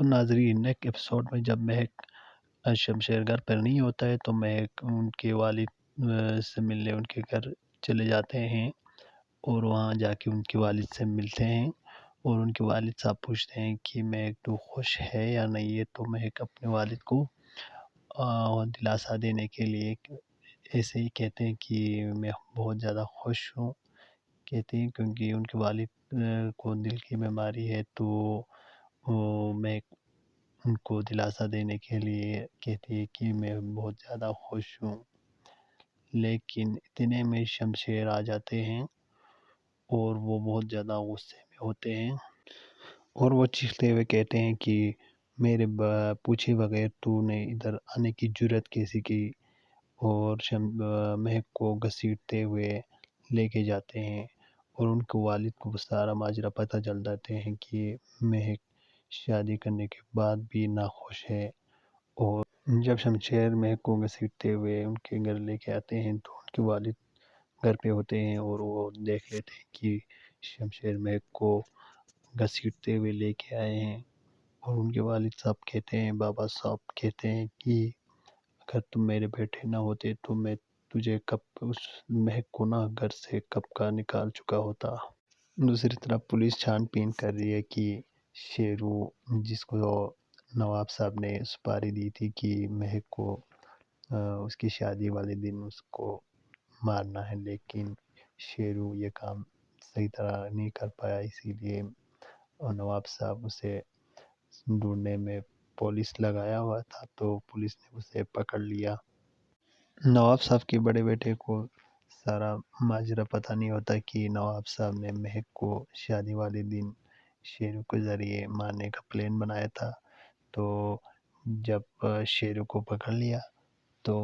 ناظرین next episode میں جب مہک شمشیر گھر پر نہیں ہوتا ہے تو مہک ان کے والد سے ملنے ان کے گھر چلے جاتے ہیں اور وہاں جا کے ان کے والد سے ملتے ہیں اور ان کے والد صاحب پوچھتے ہیں کہ مہک تو خوش ہے یا نہیں ہے، تو مہک اپنے والد کو دلاسا دینے کے لیے ایسے ہی کہتے ہیں کہ میں بہت زیادہ خوش ہوں، کہتے ہیں کیونکہ ان کے والد کو دل کی بیماری ہے، تو میں ان کو دلاسا دینے کے لیے کہتی ہے کہ میں بہت زیادہ خوش ہوں۔ لیکن اتنے میں شمشیر آ جاتے ہیں اور وہ بہت زیادہ غصے میں ہوتے ہیں اور وہ چیختے ہوئے کہتے ہیں کہ میرے پوچھے بغیر تو نے ادھر آنے کی جرت کیسی کی، اور مہک کو گھسیٹتے ہوئے لے کے جاتے ہیں اور ان کے والد کو سارا ماجرا پتہ چل جاتے ہیں کہ مہک شادی کرنے کے بعد بھی ناخوش ہے۔ اور جب شمشیر مہک کو گھسیٹتے ہوئے ان کے گھر لے کے آتے ہیں تو ان کے والد گھر پہ ہوتے ہیں اور وہ دیکھ لیتے ہیں کہ شمشیر مہک کو گھسیٹتے ہوئے لے کے آئے ہیں، اور ان کے والد صاحب کہتے ہیں، بابا صاحب کہتے ہیں کہ اگر تم میرے بیٹے نہ ہوتے تو میں تجھے کب اس مہک کو نہ گھر سے کب کا نکال چکا ہوتا۔ دوسری طرف پولیس چھان بین کر رہی ہے کہ شیرو جس کو نواب صاحب نے سپاری دی تھی کہ مہک کو اس کی شادی والے دن اس کو مارنا ہے، لیکن شیرو یہ کام صحیح طرح نہیں کر پایا، اسی لیے نواب صاحب اسے ڈھونڈنے میں پولیس لگایا ہوا تھا تو پولیس نے اسے پکڑ لیا۔ نواب صاحب کے بڑے بیٹے کو سارا ماجرا پتہ نہیں ہوتا کہ نواب صاحب نے مہک کو شادی والے دن شیرو کے ذریعے مارنے کا پلان بنایا تھا۔ تو جب شیرو کو پکڑ لیا تو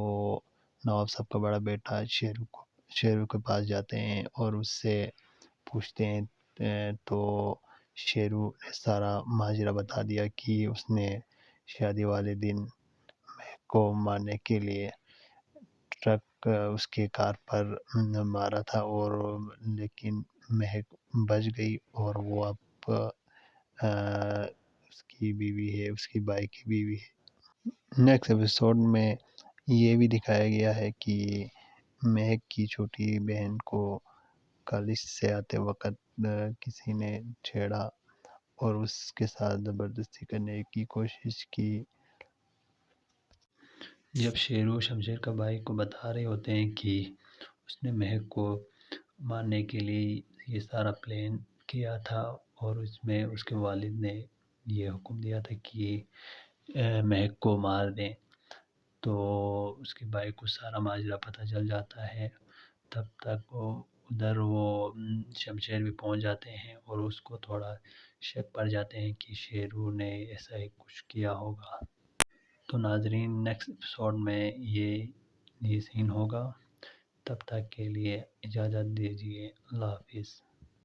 نواب صاحب کا بڑا بیٹا شیرو کے پاس جاتے ہیں اور اس سے پوچھتے ہیں، تو شیرو نے سارا ماجرا بتا دیا کہ اس نے شادی والے دن مہک کو مارنے کے لیے ٹرک اس کے کار پر مارا تھا، اور لیکن مہک بچ گئی اور وہ اب اس کی بیوی ہے، اس کی بھائی کی بیوی ہے۔ نیکسٹ ایپیسوڈ میں یہ بھی دکھایا گیا ہے کہ مہک کی چھوٹی بہن کو کالج سے آتے وقت کسی نے چھیڑا اور اس کے ساتھ زبردستی کرنے کی کوشش کی۔ جب شیرو شمشیر کا بھائی کو بتا رہے ہوتے ہیں کہ اس نے مہک کو مارنے کے لیے یہ سارا پلان کیا تھا اور اس میں اس کے والد نے یہ حکم دیا تھا کہ مہک کو مار دیں، تو اس کے بھائی کو سارا ماجرا پتہ چل جاتا ہے۔ تب تک وہ شمشیر بھی پہنچ جاتے ہیں اور اس کو تھوڑا شک پڑ جاتے ہیں کہ شیرو نے ایسا ہی کچھ کیا ہوگا۔ تو ناظرین نیکسٹ ایپیسوڈ میں یہ سین ہوگا، تب تک کے لیے اجازت دیجیے، اللہ حافظ۔